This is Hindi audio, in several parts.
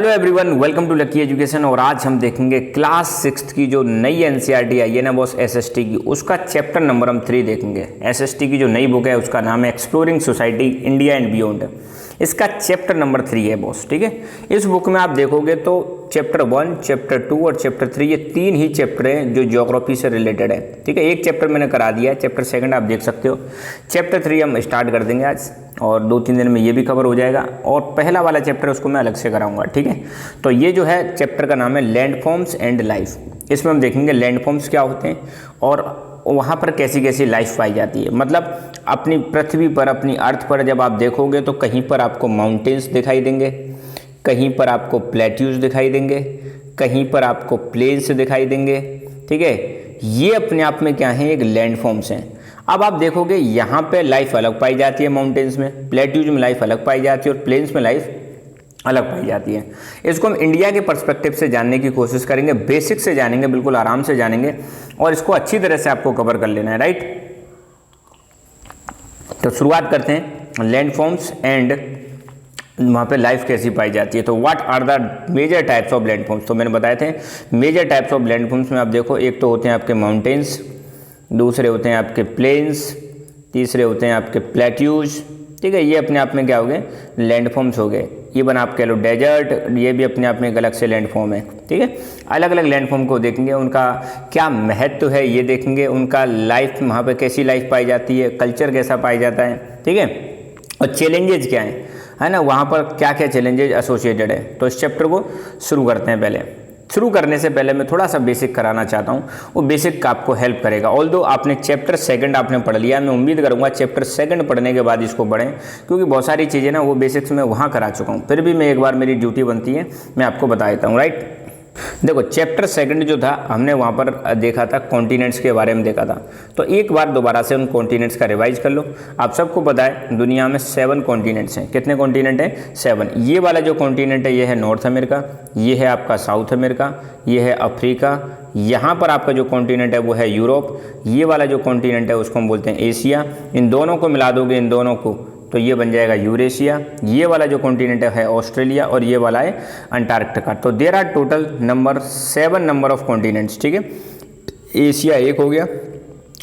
Hello everyone, welcome to lucky education. और आज हम देखेंगे क्लास 6 की जो नई एनसीईआरटी आई है ना बॉस, एसएसटी की, उसका चैप्टर नंबर हम 3 देखेंगे। एसएसटी की जो नई बुक है उसका नाम है exploring society India and beyond. इसका चैप्टर नंबर 3 है बॉस, ठीक है। इस बुक में आप देखोगे तो चैप्टर 1, चैप्टर 2 और चैप्टर 3 ये 3 ही चैप्टर हैं जो ज्योग्राफी से रिलेटेड है, ठीक है। एक चैप्टर मैंने करा दिया है, चैप्टर 2 आप देख सकते हो। चैप्टर 3 हम स्टार्ट कर देंगे आज, और 2-3 दिन में ये भी कवर हो जाएगा। और पहला वाला चैप्टर उसको मैं अलग से कराऊंगा, ठीक है। तो ये जो है चैप्टर का नाम है लैंडफॉर्म्स एंड लाइफ। इसमें हम देखेंगे लैंडफॉर्म्स क्या होते हैं और वहाँ पर कैसी कैसी लाइफ पाई जाती है। मतलब अपनी पृथ्वी पर, अपनी अर्थ पर जब आप देखोगे तो कहीं पर आपको माउंटेन्स दिखाई देंगे, कहीं पर आपको प्लेट्यूज दिखाई देंगे, कहीं पर आपको प्लेन्स दिखाई देंगे, ठीक है। ये अपने आप में क्या है, एक लैंडफॉर्म्स हैं। अब आप देखोगे यहाँ पे लाइफ अलग पाई जाती है, माउंटेन्स में, प्लेट्यूज में लाइफ अलग पाई जाती है और प्लेन्स में लाइफ अलग पाई जाती है। इसको हम इंडिया के पर्सपेक्टिव से जानने की कोशिश करेंगे, बेसिक से जानेंगे, बिल्कुल आराम से जानेंगे और इसको अच्छी तरह से आपको कवर कर लेना है, राइट। तो शुरुआत करते हैं लैंडफॉर्म्स एंड वहाँ पे लाइफ कैसी पाई जाती है। तो what are the major types of landforms, तो मैंने बताए थे मेजर टाइप्स ऑफ लैंडफॉर्म्स में आप देखो, एक तो होते हैं आपके माउंटेन्स, दूसरे होते हैं आपके प्लेन्स, तीसरे होते हैं आपके प्लेट्यूज, ठीक है। ये अपने आप में क्या हो गए, लैंडफॉर्म्स हो गए। इवन आप कह लो डेजर्ट, ये भी अपने आप में एक अलग से लैंडफॉर्म है, ठीक है। अलग अलग लैंडफॉर्म को देखेंगे, उनका क्या महत्व है ये देखेंगे, उनका लाइफ वहाँ पे कैसी लाइफ पाई जाती है, कल्चर कैसा पाया जाता है, ठीक है। और चैलेंजेज क्या हैं, है ना, वहाँ पर क्या क्या चैलेंजेज एसोसिएटेड है। तो इस चैप्टर को शुरू करते हैं। पहले शुरू करने से पहले मैं थोड़ा सा बेसिक कराना चाहता हूँ, वो बेसिक का आपको हेल्प करेगा। ऑल्दो आपने चैप्टर 2 आपने पढ़ लिया, मैं उम्मीद करूँगा चैप्टर 2 पढ़ने के बाद इसको पढ़ें, क्योंकि बहुत सारी चीज़ें ना वो बेसिक्स में वहाँ करा चुका हूँ। फिर भी मैं एक बार, मेरी ड्यूटी बनती है, मैं आपको बता देता हूँ, राइट। देखो चैप्टर 2 जो था, हमने वहाँ पर देखा था कॉन्टिनेंट्स के बारे में देखा था। तो एक बार दोबारा से उन कॉन्टिनेंट्स का रिवाइज कर लो। आप सबको पता है दुनिया में 7 कॉन्टिनेंट्स हैं। कितने कॉन्टिनेंट हैं? 7। ये वाला जो कॉन्टिनेंट है ये है नॉर्थ अमेरिका, ये है आपका साउथ अमेरिका, ये है अफ्रीका, यहाँ पर आपका जो कॉन्टिनेंट है वो है यूरोप, ये वाला जो कॉन्टिनेंट है उसको हम बोलते हैं एशिया। इन दोनों को मिला दोगे, इन दोनों को, तो ये बन जाएगा यूरेशिया। ये वाला जो कॉन्टिनेंट है ऑस्ट्रेलिया और ये वाला है अंटार्कटिका। तो there are total 7 number of continents, ठीक है। एशिया 1 हो गया,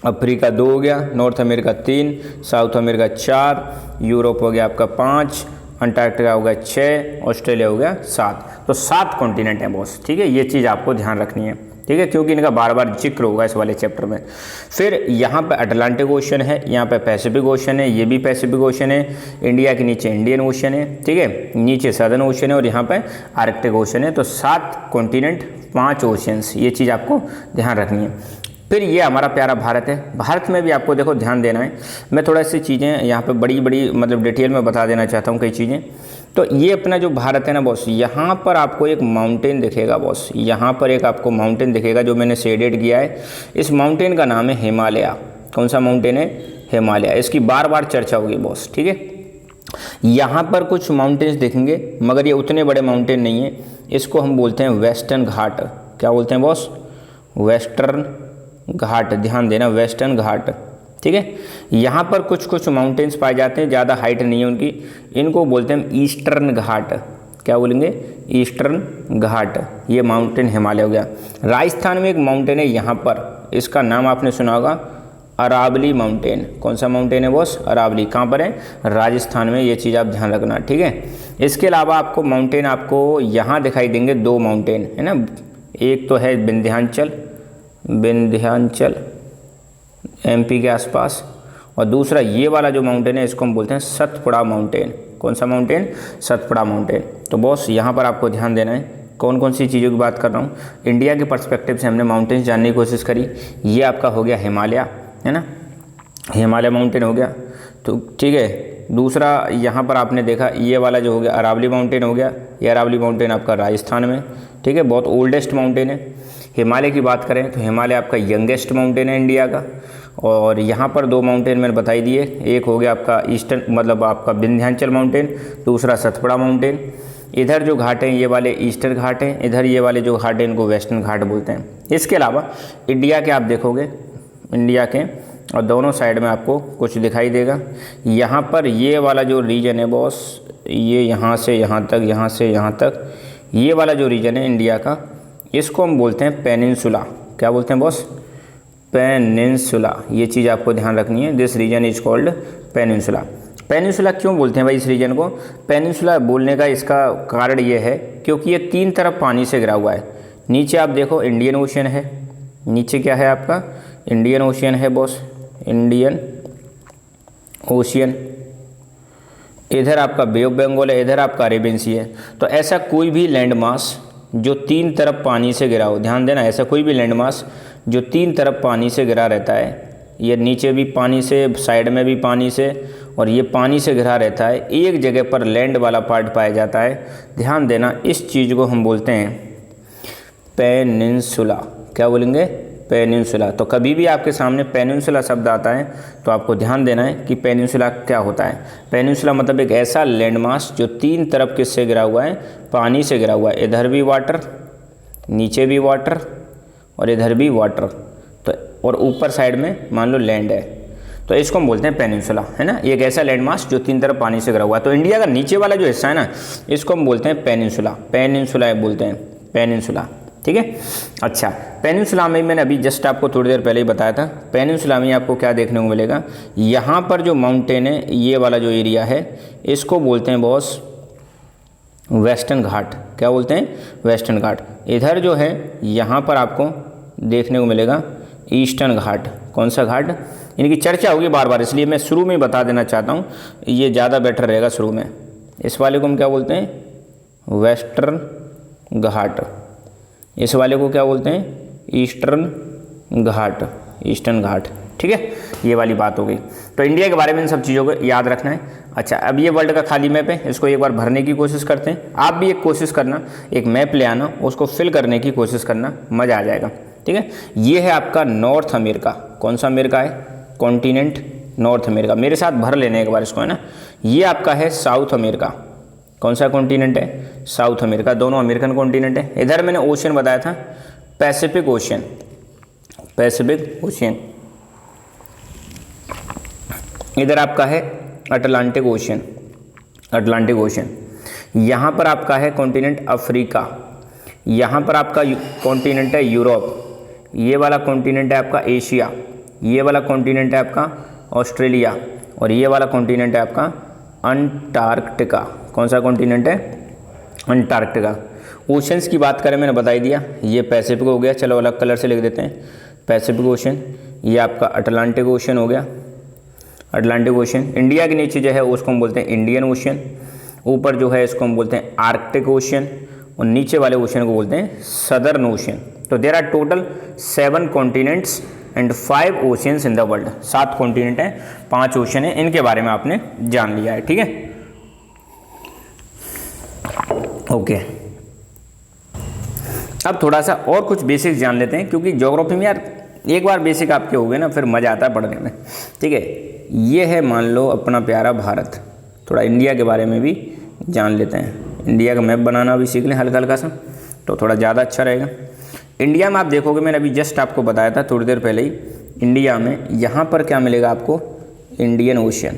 अफ्रीका 2 हो गया, north America 3, south America 4, Europe हो गया आपका 5, अंटार्कटिका हो गया 6, ऑस्ट्रेलिया हो गया 7। तो 7 कॉन्टिनेंट हैं बॉस, ठीक है। ये चीज़ आपको ध्यान रखनी है, ठीक है, क्योंकि इनका बार बार जिक्र होगा इस वाले चैप्टर में। फिर यहाँ पे अटलांटिक ओशन है, यहाँ पे पैसिफिक ओशन है, ये भी पैसिफिक ओशन है, इंडिया के नीचे इंडियन ओशन है, ठीक है, नीचे सदर्न ओशन है और यहाँ पे आर्कटिक ओशन है। तो 7 कॉन्टिनेंट, 5 ओशंस, ये चीज़ आपको ध्यान रखनी है। फिर ये हमारा प्यारा भारत है। भारत में भी आपको देखो ध्यान देना है। मैं थोड़ा सी चीज़ें यहाँ पे बड़ी बड़ी मतलब डिटेल में बता देना चाहता हूँ कई चीज़ें। तो ये अपना जो भारत है ना बॉस, यहाँ पर आपको एक माउंटेन दिखेगा बॉस, यहाँ पर एक आपको माउंटेन दिखेगा जो मैंने शेडेड किया है। इस माउंटेन का नाम है हिमालय। कौन सा माउंटेन है? हिमालय। इसकी बार बार चर्चा होगी बॉस, ठीक है। यहाँ पर कुछ माउंटेन्स दिखेंगे मगर ये उतने बड़े माउंटेन नहीं है। इसको हम बोलते हैं वेस्टर्न घाट। क्या बोलते हैं बॉस? वेस्टर्न घाट। ध्यान देना, वेस्टर्न घाट, ठीक है। यहाँ पर कुछ कुछ माउंटेन्स पाए जाते हैं, ज़्यादा हाइट नहीं है उनकी, इनको बोलते हैं ईस्टर्न घाट। क्या बोलेंगे? ईस्टर्न घाट। ये माउंटेन हिमालय हो गया। राजस्थान में एक माउंटेन है यहाँ पर, इसका नाम आपने सुना होगा, अरावली माउंटेन। कौन सा माउंटेन है बॉस? अरावली। कहाँ पर है? राजस्थान में। ये चीज़ आप ध्यान रखना, ठीक है। इसके अलावा आपको माउंटेन, आपको यहाँ दिखाई देंगे 2 माउंटेन, है ना। एक तो है विंध्याचल, विंध्याचल एमपी के आसपास, और दूसरा ये वाला जो माउंटेन है इसको हम बोलते हैं सतपुड़ा माउंटेन। कौन सा माउंटेन? सतपुड़ा माउंटेन। तो बॉस यहाँ पर आपको ध्यान देना है, कौन कौन सी चीज़ों की बात कर रहा हूँ। इंडिया के पर्सपेक्टिव से हमने माउंटेन्स जानने की कोशिश करी। ये आपका हो गया हिमालय, है ना, हिमालय माउंटेन हो गया, तो ठीक है। दूसरा यहाँ पर आपने देखा ये वाला जो हो गया अरावली माउंटेन हो गया। ये अरावली माउंटेन आपका राजस्थान में, ठीक है, बहुत ओल्डेस्ट माउंटेन है। हिमालय की बात करें तो हिमालय आपका यंगेस्ट माउंटेन है इंडिया का। और यहाँ पर 2 माउंटेन मैंने बताई दिए, एक हो गया आपका ईस्टर्न मतलब आपका विंध्याचल माउंटेन, दूसरा सतपुड़ा माउंटेन। इधर जो घाट हैं ये वाले ईस्टर्न घाट हैं, इधर ये वाले जो घाट हैं इनको वेस्टर्न घाट बोलते हैं। इसके अलावा इंडिया के आप देखोगे, इंडिया के और दोनों साइड में आपको कुछ दिखाई देगा। यहाँ पर ये वाला जो रीजन है बॉस, ये यहाँ से यहाँ तक, यहाँ से यहाँ तक, ये वाला जो रीजन है इंडिया का, इसको हम बोलते हैं पेनिनसुला। क्या बोलते हैं बॉस? पेनिनसुला। ये चीज़ आपको ध्यान रखनी है, this region is called peninsula. Peninsula क्यों बोलते हैं भाई इस रीजन को? पेनिनसुला बोलने का इसका कारण ये है क्योंकि ये 3 तरफ पानी से घिरा हुआ है। नीचे आप देखो इंडियन ओशियन है, नीचे क्या है आपका? इंडियन ओशियन है बॉस, इंडियन ओशियन। इधर आपका बे ऑफ बंगाल है, इधर आपका अरेबियन सी है। तो ऐसा कोई भी लैंड मास जो 3 तरफ पानी से घिरा हो, ध्यान देना, ऐसा कोई भी लैंड मास जो 3 तरफ पानी से घिरा रहता है, ये नीचे भी पानी से, साइड में भी पानी से, और ये पानी से घिरा रहता है, एक जगह पर लैंड वाला पार्ट पाया जाता है। ध्यान देना, इस चीज़ को हम बोलते हैं पेनिनसुला। क्या बोलेंगे? पेनिनसुला। तो कभी भी आपके सामने पेनिनसुला शब्द आता है तो आपको ध्यान देना है कि पेनिनसुला क्या होता है। पेनिनसुला मतलब एक ऐसा लैंडमास जो 3 तरफ किससे घिरा हुआ है? पानी से घिरा हुआ है। इधर भी वाटर, नीचे भी वाटर, और इधर भी वाटर, तो और ऊपर साइड में मान लो लैंड है, तो इसको हम बोलते हैं पेनिनसुला, है ना। एक ऐसा लैंडमास जो 3 तरफ पानी से घिरा हुआ है। तो इंडिया का नीचे वाला जो हिस्सा है ना, इसको हम बोलते हैं पेनिनसुला। पेनिनसुला बोलते हैं, पेनिनसुला, ठीक है। अच्छा, पेनिनसुला में मैंने अभी जस्ट आपको थोड़ी देर पहले ही बताया था, पेनिनसुला में आपको क्या देखने को मिलेगा? यहाँ पर जो माउंटेन है, ये वाला जो एरिया है, इसको बोलते हैं बॉस वेस्टर्न घाट। क्या बोलते हैं? वेस्टर्न घाट। इधर जो है यहाँ पर आपको देखने को मिलेगा ईस्टर्न घाट। कौन सा घाट? इनकी चर्चा होगी बार बार, इसलिए मैं शुरू में ही बता देना चाहता हूँ, ये ज़्यादा बेटर रहेगा शुरू में। इस वाले को हम क्या बोलते हैं? वेस्टर्न घाट। इस वाले को क्या बोलते हैं? ईस्टर्न घाट, ईस्टर्न घाट, ठीक है। ये वाली बात हो गई। तो इंडिया के बारे में इन सब चीज़ों को याद रखना है। अच्छा, अब ये वर्ल्ड का खाली मैप है, इसको एक बार भरने की कोशिश करते हैं। आप भी एक कोशिश करना, एक मैप ले आना, उसको फिल करने की कोशिश करना, मज़ा आ जाएगा, ठीक है। ये है आपका नॉर्थ अमेरिका। कौन सा अमेरिका है? Continent north America. मेरे साथ भर लेने एक बार इसको, है ना। ये आपका है साउथ अमेरिका। कौन सा कॉन्टिनेंट है? South America. दोनों अमेरिकन कॉन्टिनेंट है। इधर मैंने ओशियन बताया था, पैसिफिक ओशियन, पैसिफिक ओशियन। इधर आपका है अटलांटिक ओशियन, अटलांटिक ओशियन। यहाँ पर आपका है कॉन्टिनेंट अफ्रीका। यहाँ पर आपका कॉन्टिनेंट है यूरोप। ये वाला कॉन्टिनेंट है आपका एशिया। ये वाला कॉन्टिनेंट है आपका ऑस्ट्रेलिया, और ये वाला कॉन्टिनेंट है आपका अंटार्कटिका। कौन सा कॉन्टिनेंट है? अंटार्कटिका। ओशंस की बात करें, मैंने बता ही दिया, ये पैसिफिक हो गया, चलो अलग कलर से लिख देते हैं, पैसिफिक ओशन। ये आपका अटलांटिक ओशन हो गया, अटलांटिक ओशन। इंडिया के नीचे जो है उसको हम बोलते हैं इंडियन ओशन। ऊपर जो है इसको हम बोलते हैं आर्कटिक ओशन, और नीचे वाले ओशन को बोलते हैं सदर्न ओशन। तो there are total 7 continents and 5 oceans in the world. 7 continent हैं, 5 ओशन हैं, इनके बारे में आपने जान लिया है, ठीक है। ओके, अब थोड़ा सा और कुछ बेसिक्स जान लेते हैं, क्योंकि ज्योग्राफी में यार एक बार बेसिक आपके हो गए ना, फिर मज़ा आता है पढ़ने में, ठीक है। ये है मान लो अपना प्यारा भारत। थोड़ा इंडिया के बारे में भी जान लेते हैं, इंडिया का मैप बनाना भी सीख लें हल्का हल्का सा, तो थोड़ा ज़्यादा अच्छा रहेगा। इंडिया में आप देखोगे, मैंने अभी जस्ट आपको बताया था थोड़ी देर पहले ही, इंडिया में यहाँ पर क्या मिलेगा आपको? Indian ocean.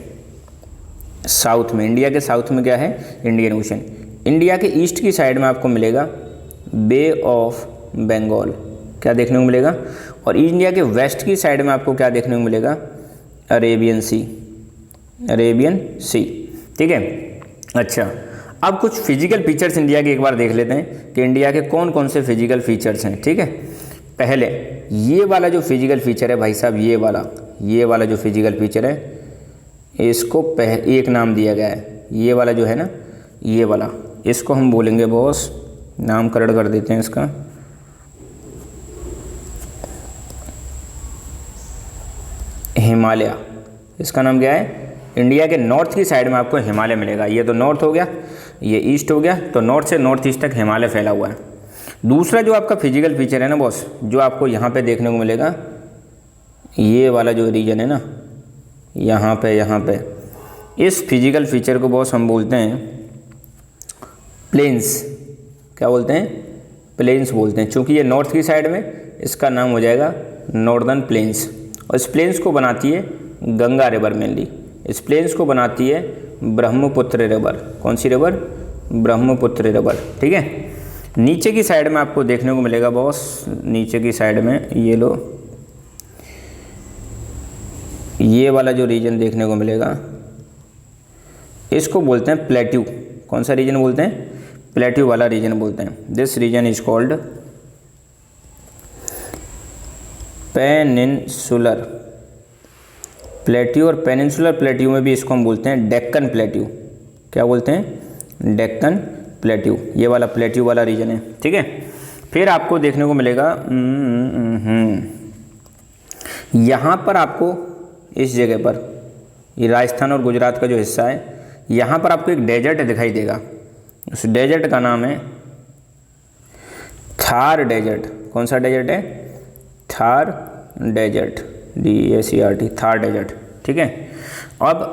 साउथ में, इंडिया के साउथ में क्या है? Indian ocean. इंडिया के ईस्ट की साइड में आपको मिलेगा बे ऑफ बंगाल। क्या देखने को मिलेगा? और इंडिया के वेस्ट की साइड में आपको क्या देखने को मिलेगा? अरेबियन सी, अरेबियन सी, ठीक है। अच्छा, अब कुछ फिजिकल फीचर्स इंडिया के एक बार देख लेते हैं कि इंडिया के कौन कौन से फिजिकल फीचर्स हैं, ठीक है। पहले ये वाला जो फिजिकल फीचर है भाई साहब, ये वाला जो फिजिकल फीचर है, इसको एक नाम दिया गया है। ये वाला जो है ना, ये वाला, इसको हम बोलेंगे बॉस, नामकरण कर देते हैं इसका, हिमालय। इसका नाम क्या है? इंडिया के नॉर्थ की साइड में आपको हिमालय मिलेगा। ये तो नॉर्थ हो गया, ये ईस्ट हो गया, तो नॉर्थ से नॉर्थ ईस्ट तक हिमालय फैला हुआ है। दूसरा जो आपका फिजिकल फीचर है ना बॉस, जो आपको यहाँ पे देखने को मिलेगा, ये वाला जो रीजन है ना, यहाँ पे इस फिजिकल फीचर को बॉस हम बोलते हैं प्लेन्स। क्या बोलते हैं? प्लेन्स बोलते हैं। चूँकि ये नॉर्थ की साइड में, इसका नाम हो जाएगा नॉर्दर्न प्लेन्स। और इस प्लेन्स को बनाती है गंगा रिवर मेनली। इस प्लेन्स को बनाती है ब्रह्मपुत्र रिवर। कौन सी रिवर? ब्रह्मपुत्र रिवर, ठीक है। नीचे की साइड में आपको देखने को मिलेगा बॉस, नीचे की साइड में ये लो, ये वाला जो रीजन देखने को मिलेगा इसको बोलते हैं प्लेट्यू। कौन सा रीजन बोलते हैं? प्लेट्यू वाला रीजन बोलते हैं। This region is called peninsular plateau, और पेनिनसुलर प्लेट्यू में भी इसको हम बोलते हैं डेक्कन प्लेट्यू। क्या बोलते हैं? डेक्कन प्लेट्यू। ये वाला प्लेट्यू वाला रीजन है, ठीक है। फिर आपको देखने को मिलेगा यहाँ पर आपको इस जगह पर, ये राजस्थान और गुजरात का जो हिस्सा है, यहाँ पर आपको एक डेजर्ट दिखाई देगा। उस डेजर्ट का नाम है थार डेजर्ट। कौन सा डेजर्ट है? Thar desert, DACRT, Thar desert, ठीक है। अब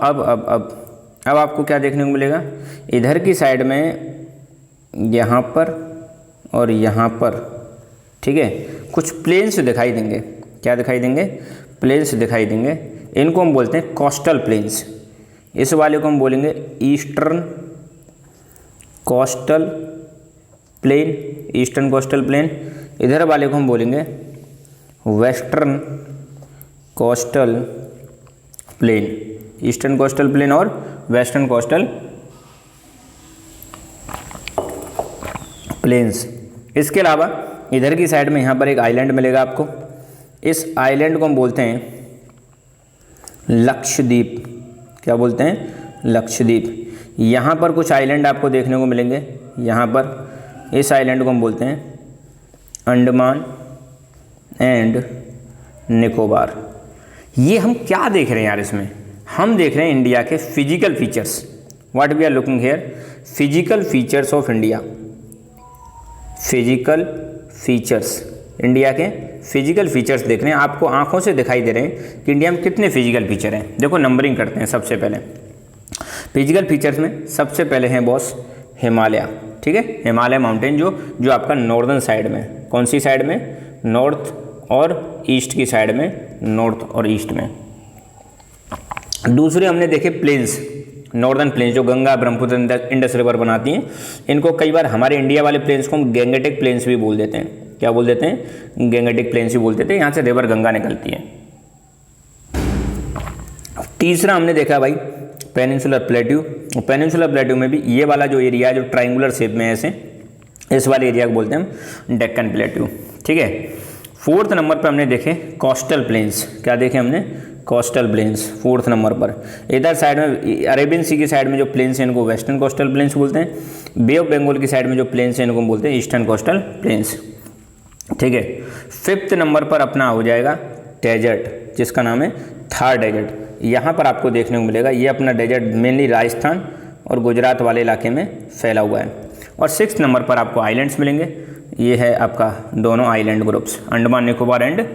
आपको क्या देखने को मिलेगा? इधर की साइड में यहाँ पर और यहाँ पर, ठीक है, कुछ प्लेन्स दिखाई देंगे। क्या दिखाई देंगे? प्लेन्स दिखाई देंगे। इनको हम बोलते हैं कोस्टल प्लेन्स। इस वाले को हम बोलेंगे eastern coastal plain, eastern coastal plain. इधर वाले को हम बोलेंगे western coastal plain, eastern coastal plain और वेस्टर्न कोस्टल प्लेन्स। इसके अलावा इधर की साइड में यहाँ पर एक आइलैंड मिलेगा आपको। इस आइलैंड को हम बोलते हैं लक्षद्वीप। क्या बोलते हैं? लक्षद्वीप। यहाँ पर कुछ आइलैंड आपको देखने को मिलेंगे। यहाँ पर इस आइलैंड को हम बोलते हैं अंडमान एंड निकोबार। ये हम क्या देख रहे हैं यार इसमें? हम देख रहे हैं इंडिया के physical features. What we are looking here? Physical features of India. Physical features, India के फिजिकल फीचर्स देख रहे हैं। आपको आंखों से दिखाई दे रहे हैं कि इंडिया में कितने फिजिकल फीचर हैं। देखो नंबरिंग करते हैं। सबसे पहले फिजिकल फीचर्स में सबसे पहले हैं बॉस हिमालय, ठीक है। हिमालय माउंटेन जो आपका नॉर्दर्न साइड में, कौन सी साइड में? नॉर्थ और ईस्ट की साइड में, नॉर्थ और ईस्ट में। दूसरे हमने देखे प्लेन्स, नॉर्दर्न प्लेन्स जो गंगा ब्रह्मपुत्र इंडस रिवर बनाती हैं। इनको कई बार हमारे इंडिया वाले प्लेन्स को हम गैंगेटिक प्लेन्स भी बोल देते हैं। क्या बोल देते हैं? गैंगेटिक प्लेन्स भी बोल देते हैं। यहाँ से रिवर गंगा निकलती है। तीसरा हमने देखा भाई पेनिनसुलर प्लेट्यू। पेनिनसुलर प्लेट्यू में भी ये वाला जो एरिया है जो ट्राइंगुलर शेप में है ऐसे, इस वाले एरिया को बोलते हैं हम डेक्कन प्लेट्यू, ठीक है। फोर्थ नंबर पर हमने देखे कोस्टल प्लेन्स। क्या देखे हमने? कोस्टल प्लेन्स फोर्थ नंबर पर। इधर साइड में अरेबियन सी की साइड में जो प्लेन्स हैं इनको वेस्टर्न कोस्टल प्लेन्स बोलते हैं। बे ऑफ बंगाल की साइड में जो प्लेन्स हैं इनको बोलते हैं ईस्टर्न कोस्टल प्लेन्स, ठीक है। फिफ्थ नंबर पर अपना हो जाएगा डेजर्ट, जिसका नाम है थार डेजर्ट। यहाँ पर आपको देखने को मिलेगा ये अपना डेजर्ट मेनली राजस्थान और गुजरात वाले इलाके में फैला हुआ है। और सिक्स नंबर पर आपको आइलैंड्स मिलेंगे। ये है आपका दोनों island groups, Andaman Nicobar and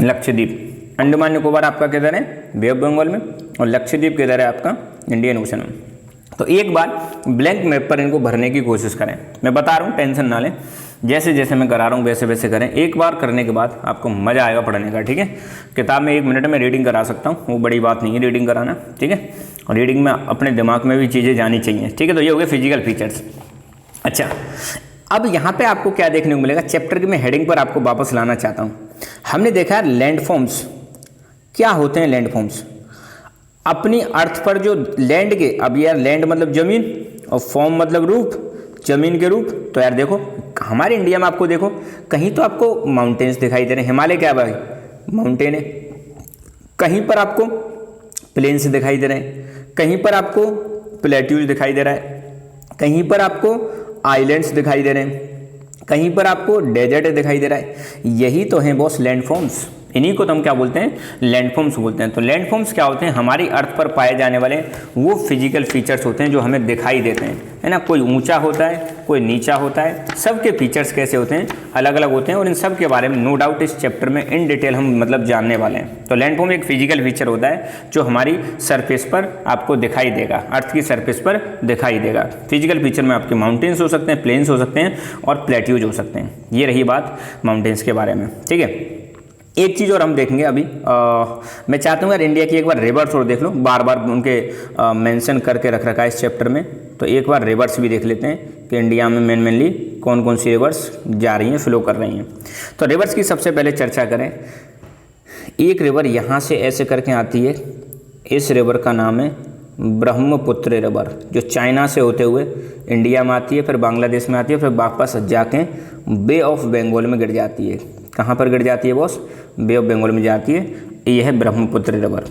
Lakshadweep. Andaman Nicobar आपका किधर है? बे ऑफ बंगाल में, और लक्षद्वीप किधर है आपका? इंडियन ओशन में। तो एक बार ब्लैंक मैप पर इनको भरने की कोशिश करें। मैं बता रहा हूँ, टेंशन ना लें, जैसे जैसे मैं करा रहा हूँ वैसे वैसे करें। एक बार करने के बाद आपको मज़ा आएगा पढ़ने का, ठीक है। किताब में 1 मिनट में रीडिंग करा सकता हूँ, वो बड़ी बात नहीं है रीडिंग कराना, ठीक है। और रीडिंग में अपने दिमाग में भी चीज़ें जानी चाहिए, ठीक है। तो ये हो गए फिजिकल फीचर्स। अच्छा, अब यहाँ पे आपको क्या देखने को मिलेगा? चैप्टर की मैं हेडिंग पर आपको वापस लाना चाहता हूँ। हमने देखा है लैंडफॉर्म्स। क्या होते हैं लैंडफॉर्म्स? अपनी अर्थ पर जो लैंड के, अब यार लैंड मतलब जमीन और फॉर्म मतलब रूप, जमीन के रूप। तो यार देखो हमारे इंडिया में आपको देखो कहीं तो आपको माउंटेन्स दिखाई दे रहे हैं। हिमालय क्या भाई? माउंटेन है। कहीं पर आपको प्लेन्स दिखाई दे रहे हैं, कहीं पर आपको प्लेट्यूज दिखाई दे रहा है, कहीं पर आपको आइलैंड्स दिखाई दे रहे हैं, कहीं पर आपको डेजर्ट दिखाई दे रहा है। यही तो हैं बॉस लैंडफॉर्म्स। इन्हीं को तो हम क्या बोलते हैं? लैंडफॉर्म्स बोलते हैं। तो लैंडफॉर्म्स क्या होते हैं? हमारी अर्थ पर पाए जाने वाले वो फिजिकल फीचर्स होते हैं जो हमें दिखाई देते हैं, है ना। कोई ऊंचा होता है, कोई नीचा होता है, सबके फीचर्स कैसे होते हैं? अलग अलग होते हैं। और इन सब के बारे में नो डाउट इस चैप्टर में इन डिटेल हम मतलब जानने वाले हैं। तो लैंडफॉर्म एक फिजिकल फीचर होता है जो हमारी सरफेस पर आपको दिखाई देगा, अर्थ की सरफेस पर दिखाई देगा। फिजिकल फीचर में आपके माउंटेन्स हो सकते हैं, प्लेन्स हो सकते हैं और प्लेट्यूज हो सकते हैं। ये रही बात माउंटेन्स के बारे में, ठीक है। एक चीज़ और हम देखेंगे अभी। मैं चाहता हूँ यार इंडिया की एक बार रिवर्स और देख लो, बार बार उनके मेंशन करके रख रखा है इस चैप्टर में। तो एक बार रिवर्स भी देख लेते हैं कि इंडिया में मेनली कौन कौन सी रिवर्स जा रही हैं, फ्लो कर रही हैं। तो रिवर्स की सबसे पहले चर्चा करें। एक रिवर यहाँ से ऐसे करके आती है, इस रिवर का नाम है ब्रह्मपुत्र रिवर, जो चाइना से होते हुए इंडिया में आती है, फिर बांग्लादेश में आती है, फिर वापस जाके बे ऑफ बंगाल में गिर जाती है। कहाँ पर गिर जाती है बॉस? बे ऑफ बंगाल में जाती है। ये है ब्रह्मपुत्र रिवर।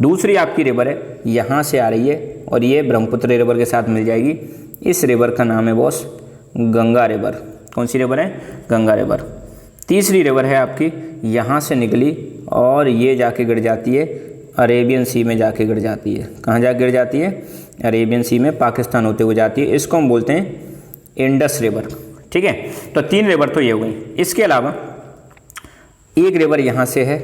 दूसरी आपकी रिवर है यहाँ से आ रही है और ये ब्रह्मपुत्र रिवर के साथ मिल जाएगी। इस रिवर का नाम है बॉस गंगा रिवर। कौन सी रिवर है? गंगा रिवर। तीसरी रिवर है आपकी यहाँ से निकली और ये जाके गिर जाती है अरेबियन सी में, जाके गिर जाती है। कहाँ जाके गिर जाती है? अरेबियन सी में, पाकिस्तान होते हुए जाती है। इसको हम बोलते हैं इंडस रिवर। ठीक है, तो 3 रिवर तो ये हो गई। इसके अलावा एक रिवर यहाँ से है,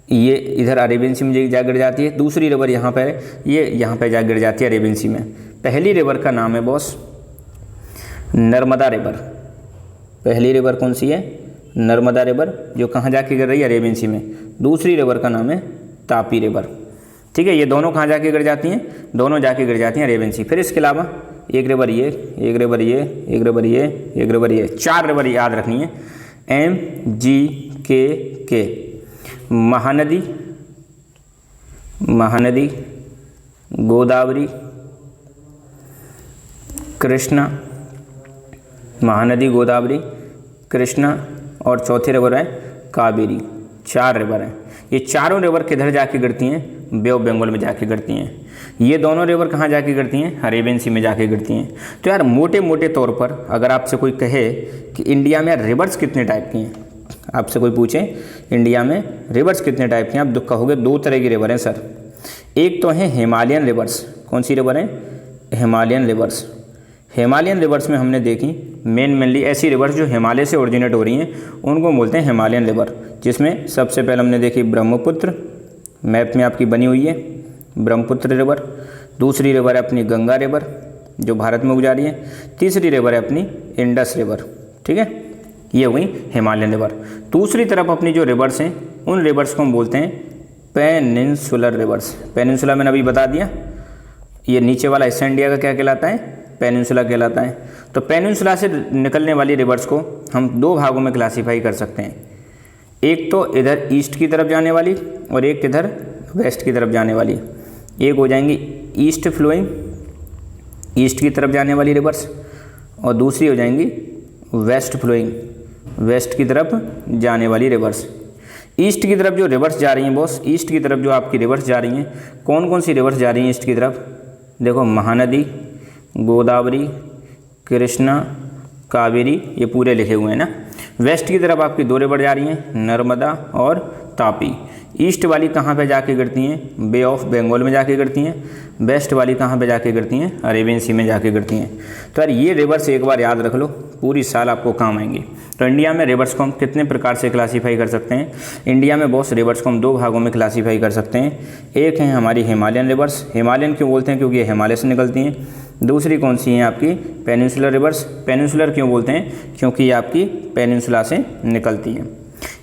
ये इधर अरेबियन सी में जा गिर जाती है। दूसरी रिवर यहाँ पर है, ये यहाँ पर जा गिर जाती है अरेबियन सी में। पहली रिवर का नाम है बॉस नर्मदा रिवर। पहली रिवर कौन सी है? नर्मदा रिवर, जो कहाँ जाके गिर रही है? अरेबियन सी में। दूसरी रिवर का नाम है तापी रिवर। ठीक है, ये दोनों कहाँ जाके गिर जाती हैं? दोनों जाके गिर जाती हैं अरेबियन सी। फिर इसके अलावा एक रिवर ये, एक रिवर ये, एक रिवर ये, एक रिवर ये, 4 रिवर याद रखनी है। MGKK, महानदी, महानदी, गोदावरी, कृष्णा, महानदी, गोदावरी, कृष्णा, और चौथी रिवर है कावेरी। 4 रिवर हैं। ये चारों रिवर किधर जाके गिरती हैं? बे ऑफ बंगाल में जाके गिरती हैं। ये दोनों रिवर कहाँ जाके गिरती हैं? अरेबियन सी में जाके गिरती हैं। तो यार मोटे मोटे तौर पर अगर आपसे कोई कहे कि इंडिया में रिवर्स कितने टाइप की हैं, आपसे कोई पूछे इंडिया में रिवर्स कितने टाइप की हैं, आप दुख कहोगे 2 तरह की रिवर हैं सर। एक तो है हिमालयन रिवर्स। कौन सी रिवर है? Himalayan reverse. हिमालयन रिवर्स में हमने देखी मेनली ऐसी रिवर्स जो हिमालय से ओरिजिनेट हो रही हैं, उनको बोलते हैं हिमालयन रिवर। जिसमें सबसे पहले हमने देखी ब्रह्मपुत्र, मैप में आपकी बनी हुई है ब्रह्मपुत्र रिवर। दूसरी रिवर है अपनी गंगा रिवर, जो भारत में गुजारी है। तीसरी रिवर है अपनी इंडस रिवर। ठीक है, ये हो गई हिमालयन रिवर। दूसरी तरफ अपनी जो रिवर्स हैं, उन रिवर्स को हम बोलते हैं पेनिनसुलर रिवर्स। पेनिनसुला मैंने अभी बता दिया, ये नीचे वाला हिस्सा इंडिया का क्या कहलाता है? पेनिनसुला कहलाता है। तो पेनिनसुला से निकलने वाली रिवर्स को हम 2 भागों में क्लासीफाई कर सकते हैं। एक तो इधर ईस्ट की तरफ जाने वाली और एक इधर वेस्ट की तरफ जाने वाली। एक हो जाएंगी ईस्ट फ्लोइंग, ईस्ट की तरफ जाने वाली रिवर्स, और दूसरी हो जाएंगी वेस्ट फ्लोइंग, वेस्ट की तरफ जाने वाली रिवर्स। ईस्ट की तरफ जो रिवर्स जा रही हैं बॉस, ईस्ट की तरफ जो आपकी रिवर्स जा रही हैं, कौन कौन सी रिवर्स जा रही हैं ईस्ट की तरफ? देखो महानदी, गोदावरी, कृष्णा, कावेरी, ये पूरे लिखे हुए हैं ना। वेस्ट की तरफ आपकी 2 रिवर जा रही हैं, नर्मदा और तापी। ईस्ट वाली कहाँ पे जाके गिरती हैं? बे ऑफ बंगाल में जाके गिरती हैं। वेस्ट वाली कहाँ पे जाके गिरती हैं? अरेबियन सी में जाके गिरती हैं। तो यार ये रिवर्स एक बार याद रख लो, पूरी साल आपको काम आएंगी। तो इंडिया में रिवर्स को हम कितने प्रकार से क्लासीफाई कर सकते हैं? इंडिया में बहुत रिवर्स को हम 2 भागों में क्लासीफाई कर सकते हैं। एक है हमारी हिमालयन रिवर्स। हिमालयन क्यों बोलते हैं? क्योंकि ये हिमालय से निकलती हैं। दूसरी कौन सी है आपकी? Peninsular reverse. पेनिनसुलर क्यों बोलते हैं? क्योंकि ये आपकी पेनिनसुला से निकलती हैं।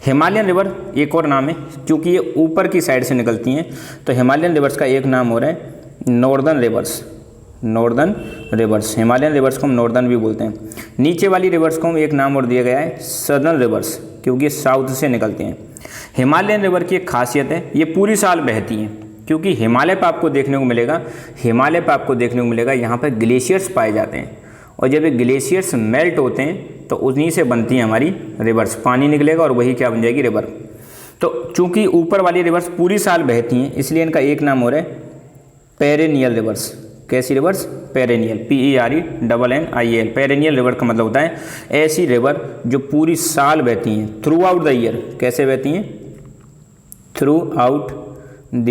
हिमालयन रिवर एक और नाम है, क्योंकि ये ऊपर की साइड से निकलती हैं। तो हिमालयन रिवर्स का एक नाम हो रहा है northern reverse. Northern reverse, Himalayan reverse को हम नॉर्दर्न भी बोलते हैं। नीचे वाली रिवर्स को हम एक नाम और दिया गया है सदर्न रिवर्स, क्योंकि ये साउथ से निकलते हैं। हिमालयन रिवर की एक खासियत है, ये पूरी साल बहती हैं, क्योंकि हिमालय पर आपको देखने को मिलेगा, हिमालय पर आपको देखने को मिलेगा यहाँ पर ग्लेशियर्स पाए जाते हैं। और जब ये ग्लेशियर्स मेल्ट होते हैं तो उन्हीं से बनती हैं हमारी रिवर्स। पानी निकलेगा और वही क्या बन जाएगी? रिवर। तो चूंकि ऊपर वाली रिवर्स पूरी साल बहती हैं, इसलिए इनका एक नाम हो रहा है पेरेनियल रिवर्स। कैसी reverse? Perennial, PERENNIAL। Perennial river का मतलब होता है ऐसी रिवर जो पूरी साल बहती हैं, थ्रू आउट द ईयर। कैसे बहती हैं? थ्रू आउट द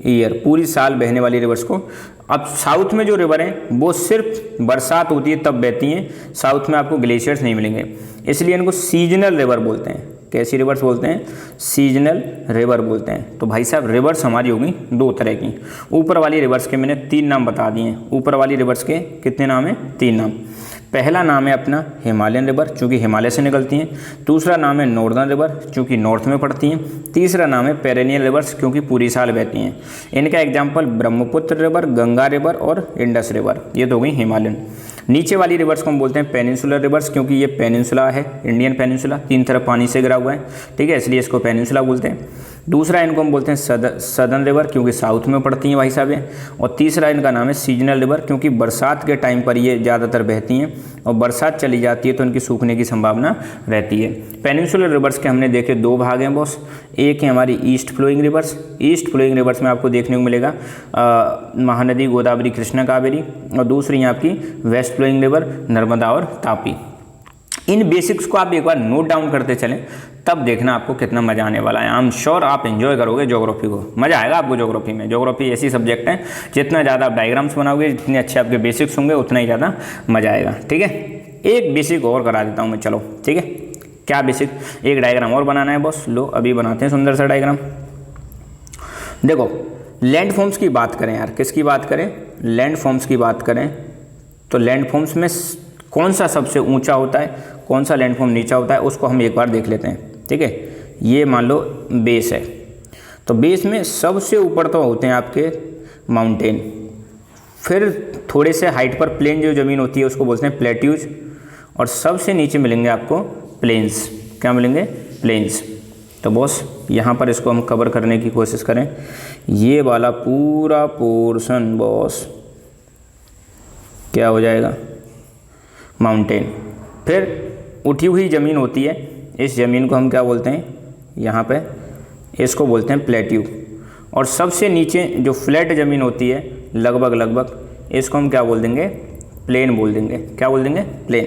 ईयर, पूरी साल बहने वाली रिवर्स को। अब साउथ में जो रिवर हैं वो सिर्फ बरसात होती है तब बहती हैं, साउथ में आपको ग्लेशियर्स नहीं मिलेंगे, इसलिए इनको सीजनल रिवर बोलते हैं। कैसी रिवर्स बोलते हैं? सीजनल रिवर बोलते हैं। तो भाई साहब रिवर्स हमारी होगी 2 तरह की। ऊपर वाली रिवर्स के मैंने 3 नाम बता दिए हैं। ऊपर वाली रिवर्स के कितने नाम हैं? 3 नाम। पहला नाम है अपना हिमालयन रिवर चूँकि हिमालय से निकलती हैं, दूसरा नाम है नॉर्दर्न रिवर चूँकि नॉर्थ में पड़ती हैं, तीसरा नाम है पेरेनियल रिवर्स क्योंकि पूरी साल बहती हैं। इनका example Brahmaputra river, Ganga river और इंडस रिवर, ये तो हो गई हिमालयन। नीचे वाली रिवर्स को हम बोलते हैं पेनिनसुलर रिवर्स क्योंकि ये पेनिनसुला है, इंडियन पेनिनसुला, तीन तरफ पानी से घिरा हुआ है, ठीक है, इसलिए इसको पेनिनसुला बोलते हैं। दूसरा इनको हम बोलते हैं सदर्न रिवर क्योंकि साउथ में पड़ती हैं भाई साहब ये, और तीसरा इनका नाम है सीजनल रिवर क्योंकि बरसात के टाइम पर ये ज़्यादातर बहती हैं और बरसात चली जाती है तो इनकी सूखने की संभावना रहती है। पेनिनसुलर रिवर्स के हमने देखे दो भाग हैं बॉस, एक है हमारी east flowing rivers. East flowing rivers में आपको देखने को मिलेगा महानदी, गोदावरी, कृष्णा, कावेरी, और दूसरी है आपकी वेस्ट फ्लोइंग रिवर, नर्मदा और तापी। इन बेसिक्स को आप एक बार नोट डाउन करते चलें, तब देखना आपको कितना मज़ा आने वाला है। आई एम श्योर आप एंजॉय करोगे ज्योग्राफी को, मज़ा आएगा आपको ज्योग्राफी में। ज्योग्राफी ऐसी सब्जेक्ट है जितना ज़्यादा आप डायग्राम्स बनाओगे, जितने अच्छे आपके बेसिक्स होंगे, उतना ही ज़्यादा मज़ा आएगा, ठीक है। एक बेसिक और करा देता हूँ मैं, चलो ठीक है। क्या बेसिक? एक डायग्राम और बनाना है बॉस, लो अभी बनाते हैं सुंदर सा डायग्राम। देखो लैंड फॉर्म्स की बात करें यार, किसकी बात करें? लैंड फॉर्म्स की बात करें तो लैंड फॉर्म्स में कौन सा सबसे ऊंचा होता है, कौन सा लैंड फॉर्म नीचा होता है, उसको हम एक बार देख लेते हैं, ठीक है। ये मान लो बेस है, तो बेस में सबसे ऊपर तो होते हैं आपके माउंटेन, फिर थोड़े से हाइट पर प्लेन जो ज़मीन होती है उसको बोलते हैं प्लेट्यूज, और सबसे नीचे मिलेंगे आपको प्लेन्स। क्या मिलेंगे? प्लेन्स। तो बॉस यहाँ पर इसको हम कवर करने की कोशिश करें, ये वाला पूरा पोर्शन बॉस क्या हो जाएगा? माउंटेन। फिर उठी हुई ज़मीन होती है, इस ज़मीन को हम क्या बोलते हैं? यहाँ पे इसको बोलते हैं प्लेट्यू, और सबसे नीचे जो फ्लैट ज़मीन होती है लगभग इसको हम क्या बोल देंगे? प्लेन बोल देंगे। क्या बोल देंगे? प्लेन।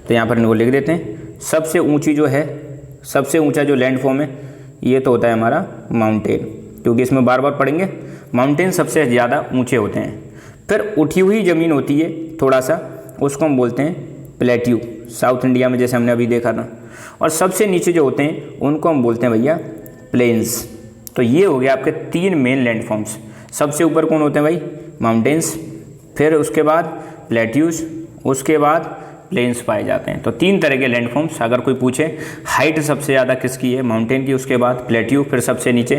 तो यहाँ पर इनको लिख देते हैं। सबसे ऊंची जो है, सबसे ऊंचा जो लैंड फॉर्म है ये तो होता है हमारा माउंटेन, क्योंकि इसमें बार बार पढ़ेंगे, माउंटेन सबसे ज़्यादा ऊंचे होते हैं। फिर उठी हुई ज़मीन होती है थोड़ा सा, उसको हम बोलते हैं प्लेट्यू, साउथ इंडिया में जैसे हमने अभी देखा था। और सबसे नीचे जो होते हैं उनको हम बोलते हैं भैया प्लेन्स। तो ये हो गया आपके तीन मेन लैंड फॉर्म्स। सबसे ऊपर कौन होते हैं भाई? माउंटेन्स, फिर उसके बाद प्लेट्यूज, उसके बाद प्लेन्स पाए जाते हैं। तो तीन तरह के लैंड फॉर्म्स। अगर कोई पूछे हाइट सबसे ज़्यादा किसकी है? माउंटेन की, उसके बाद प्लेट्यू, फिर सबसे नीचे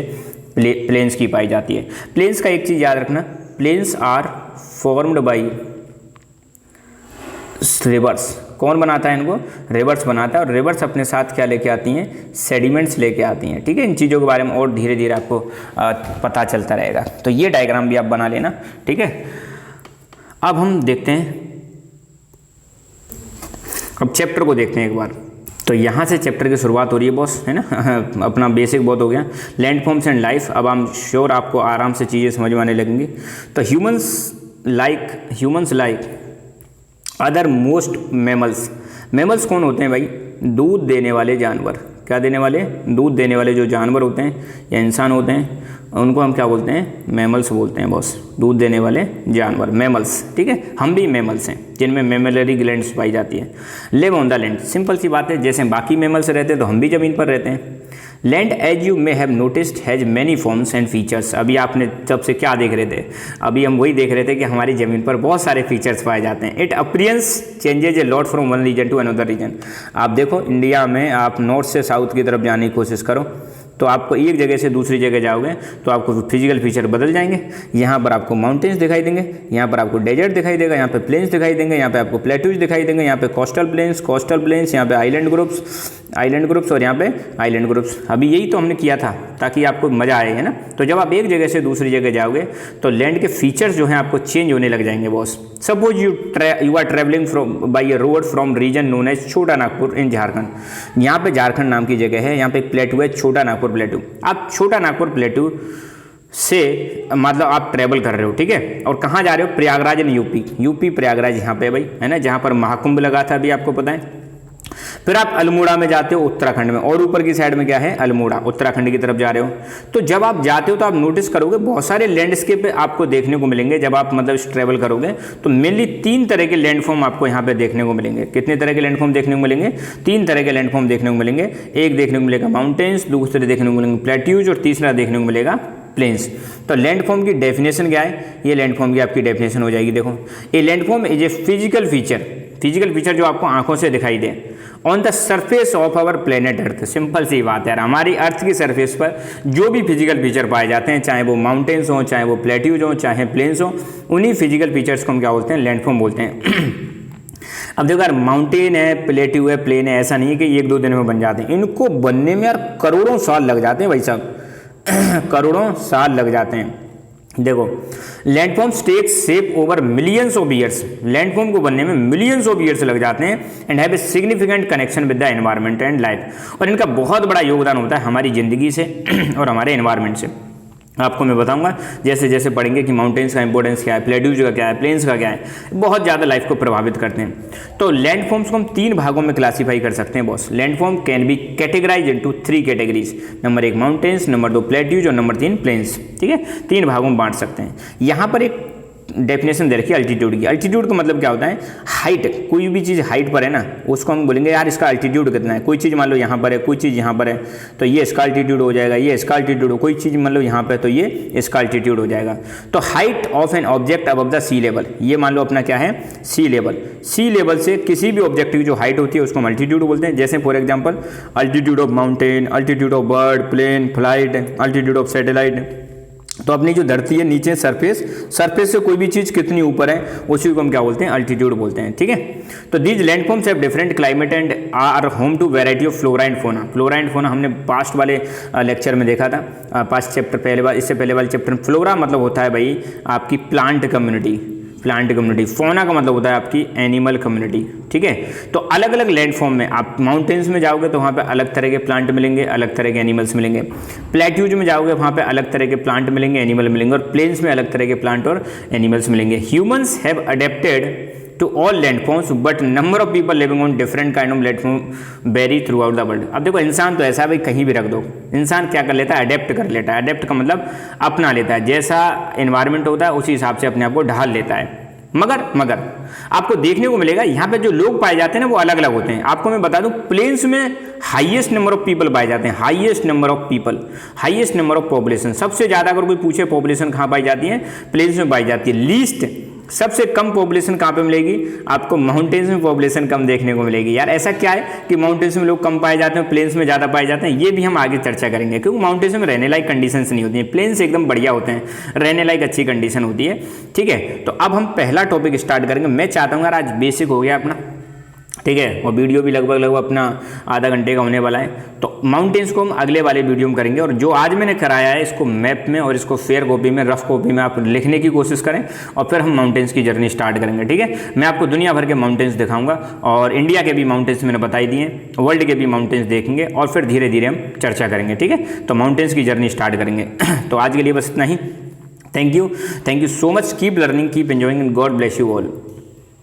प्लेन्स की पाई जाती है। प्लेन्स का एक चीज़ याद रखना, plains are formed by rivers. कौन बनाता है इनको? रिवर्स बनाता है, और रिवर्स अपने साथ क्या लेके आती हैं? सेडिमेंट्स लेके आती हैं, ठीक है। इन चीज़ों के बारे में और धीरे धीरे आपको पता चलता रहेगा। तो ये डायग्राम भी आप बना लेना, ठीक है। अब हम देखते हैं, अब चैप्टर को देखते हैं एक बार। तो यहाँ से चैप्टर की शुरुआत हो रही है बॉस, है ना। अपना बेसिक बहुत हो गया, लैंड फॉर्म्स एंड लाइफ। अब हम श्योर आपको आराम से चीज़ें समझ में आने लगेंगी। तो humans like other most mammals. Mammals कौन होते हैं भाई? दूध देने वाले जानवर। क्या देने वाले? दूध देने वाले जो जानवर होते हैं या इंसान होते हैं, उनको हम क्या बोलते हैं? मैमल्स बोलते हैं बॉस। दूध देने वाले जानवर, मैमल्स, ठीक है। हम भी मैमल्स हैं जिनमें मैमलरी ग्लैंड्स पाई जाती है। Live on the land, simple सी बात है, जैसे बाकी मैमल्स रहते हैं तो हम भी ज़मीन पर रहते हैं। Land as you may have noticed has many forms and features. अभी आपने जब से क्या देख रहे थे? अभी हम वही देख रहे थे कि हमारी ज़मीन पर बहुत सारे फीचर्स पाए जाते हैं। It appearance changes a lot from one region to another region. आप देखो इंडिया में आप नॉर्थ से साउथ की तरफ जाने की कोशिश करो तो आपको एक जगह से दूसरी जगह जाओगे तो आपको फिजिकल फीचर बदल जाएंगे। यहाँ पर आपको माउंटेन्स दिखाई देंगे, यहाँ पर आपको डेजर्ट दिखाई देगा, यहाँ पे प्लेन्स दिखाई देंगे, यहाँ पे आपको प्लेट्यूज दिखाई देंगे, यहाँ पे कोस्टल प्लेन्स, यहाँ पे आइलैंड ग्रुप्स और यहाँ पे आइलैंड ग्रुप्स। अभी यही तो हमने किया था ताकि आपको मज़ा आए, है ना। तो जब आप एक जगह से दूसरी जगह जाओगे तो लैंड के फीचर्स जो हैं आपको चेंज होने लग जाएंगे boss. Suppose you are travelling by a road from region known as Chota Nagpur इन झारखंड। यहाँ पे झारखंड नाम की जगह है, यहाँ पे एक प्लेटू है छोटा नागपुर प्लेटू। आप छोटा नागपुर प्लेटू से मतलब आप ट्रैवल कर रहे हो, ठीक है, और कहाँ जा रहे हो? प्रयागराज इन यूपी प्रयागराज यहाँ पे भाई, है ना, जहाँ पर महाकुंभ लगा था अभी आपको पता है। फिर आप अल्मोड़ा में जाते हो उत्तराखंड में, और ऊपर की साइड में क्या है? अल्मोड़ा, उत्तराखंड की तरफ जा रहे हो। तो जब आप जाते हो तो आप नोटिस करोगे बहुत सारे लैंडस्केप आपको देखने को मिलेंगे। जब आप मतलब ट्रैवल करोगे तो मेनली तीन तरह के लैंडफॉर्म आपको यहाँ पे देखने को मिलेंगे। कितने तरह के लैंडफॉर्म देखने को मिलेंगे? तीन तरह के लैंडफॉर्म देखने को मिलेंगे। एक देखने को मिलेगा माउंटेन्स, दूसरे देखने को मिलेंगे प्लेट्यूज, और तीसरा देखने को मिलेगा प्लेन्स। तो लैंडफॉर्म की डेफिनेशन क्या है? ये लैंडफॉर्म की आपकी डेफिनेशन हो जाएगी। देखो, a landform is a physical feature. Physical feature जो आपको आंखों से दिखाई दे on the surface of our planet earth. Simple सी बात है यार, हमारी अर्थ की सरफेस पर जो भी फिजिकल फीचर पाए जाते हैं, चाहे वो माउंटेन्स हों, चाहे वो प्लेट्यूज हों, चाहे प्लेन्स हों, उन्हीं फिजिकल फीचर्स को हम क्या बोलते हैं, लैंडफॉर्म बोलते हैं। अब देखो यार, माउंटेन है, प्लेट्यू है, प्लेन है, ऐसा नहीं है कि 1-2 दिन में बन जाते हैं। इनको बनने में यार करोड़ों साल लग जाते हैं भाई साहब। करोड़ों साल लग जाते हैं। देखो, landforms take shape over millions of years. Landform को बनने में मिलियंस ऑफ ईयर्स लग जाते हैं and have a significant connection with the environment and life. और इनका बहुत बड़ा योगदान होता है हमारी ज़िंदगी से और हमारे एनवायरनमेंट से। आपको मैं बताऊंगा जैसे जैसे पढ़ेंगे कि माउंटेन्स का इंपॉर्टेंस क्या है, प्लेट्यूज का क्या है, प्लेन्स का क्या है, बहुत ज़्यादा लाइफ को प्रभावित करते हैं। तो लैंडफॉर्म्स को हम 3 भागों में क्लासीफाई कर सकते हैं boss. Landform can be categorise into 3 categories. Number 1 mountains, number 2 plateaus और नंबर 3 प्लेन्स। ठीक है, 3 भागों में बांट सकते हैं। यहाँ पर एक डेफिनेशन दे रखी है अल्टीट्यूड की। अल्टीट्यूड का मतलब क्या होता है, हाइट। कोई भी चीज़ हाइट पर है ना, उसको हम बोलेंगे यार इसका अल्टीट्यूड कितना है। कोई चीज़ मान लो यहाँ पर है, कोई चीज़ यहाँ पर है, तो ये इसका अल्टीट्यूड हो जाएगा, ये इसका अल्टीट्यूड हो। कोई चीज़ मान लो यहाँ पर, तो ये इसका अल्टीट्यूड हो जाएगा। तो height of an object above the sea level, ये मान लो अपना क्या है, सी लेवल। सी लेवल से किसी भी ऑब्जेक्ट की जो हाइट होती है उसको हम अल्टीट्यूड बोलते हैं। जैसे for example altitude of mountain, altitude of bird, plane, flight, altitude of satellite. तो अपनी जो धरती है नीचे सरफेस से कोई भी चीज़ कितनी ऊपर है उसी को हम क्या बोलते हैं, अल्टीट्यूड बोलते हैं। ठीक है, तो these landforms have different climate and are home to variety of flora and fauna. Flora and fauna हमने पास्ट वाले लेक्चर में देखा था, पास्ट चैप्टर पहले इससे पहले वाले चैप्टर में। फ्लोरा मतलब होता है भाई आपकी प्लांट कम्युनिटी, प्लांट कम्युनिटी। फोना का मतलब होता है आपकी एनिमल कम्युनिटी। ठीक है, तो अलग अलग लैंडफॉर्म में आप माउंटेन्स में जाओगे तो वहाँ पे अलग तरह के प्लांट मिलेंगे, अलग तरह के एनिमल्स मिलेंगे। प्लेट्यूज में जाओगे वहाँ पे अलग तरह के प्लांट मिलेंगे, एनिमल मिलेंगे। और प्लेन्स में अलग तरह के प्लांट और एनिमल्स मिलेंगे। Humans have adapted to all landforms but number of people living on different kind of landform vary throughout the world। अब देखो, इंसान तो ऐसा है भाई, कहीं भी रख दो, इंसान क्या कर लेता है, अडेप्ट कर लेता है। अडेप्ट का मतलब अपना लेता है, जैसा एनवायरनमेंट होता है उसी हिसाब से अपने आप को ढाल लेता है। मगर आपको देखने को मिलेगा यहाँ पे जो लोग पाए जाते हैं ना वो अलग अलग होते हैं। आपको मैं बता दूं, प्लेन्स में हाईएस्ट नंबर ऑफ पीपल पाए जाते हैं। Highest number of people, highest number of population. सबसे ज़्यादा अगर कोई पूछे पॉपुलेशन कहाँ पाई जाती है, प्लेन्स में पाई जाती है। लीस्ट सबसे कम पॉपुलेशन कहाँ पे मिलेगी आपको, माउंटेन्स में पॉपुलेशन कम देखने को मिलेगी। यार ऐसा क्या है कि माउंटेन्स में लोग कम पाए जाते हैं, प्लेन्स में ज़्यादा पाए जाते हैं, ये भी हम आगे चर्चा करेंगे। क्योंकि माउंटेन्स में रहने लायक कंडीशंस नहीं होती हैं, प्लेन्स एकदम बढ़िया होते हैं, रहने लायक अच्छी कंडीशन होती है। ठीक है, तो अब हम पहला टॉपिक स्टार्ट करेंगे। मैं चाहता हूँ यार आज बेसिक हो गया अपना, ठीक है, और वीडियो भी लगभग अपना आधा घंटे का होने वाला है। तो माउंटेन्स को हम अगले वाले वीडियो में करेंगे। और जो आज मैंने कराया है इसको मैप में और इसको फेयर कॉपी में, रफ कॉपी में आप लिखने की कोशिश करें और फिर हम माउंटेन्स की जर्नी स्टार्ट करेंगे। ठीक है, मैं आपको दुनिया भर के माउंटेन्स दिखाऊंगा और इंडिया के भी माउंटेन्स मैंने बताई दिए, वर्ल्ड के भी माउंटेन्स देखेंगे और फिर धीरे धीरे हम चर्चा करेंगे। ठीक है, तो माउंटेन्स की जर्नी स्टार्ट करेंगे। तो आज के लिए बस इतना ही। Thank you so much. Keep learning, keep enjoying and God bless you all.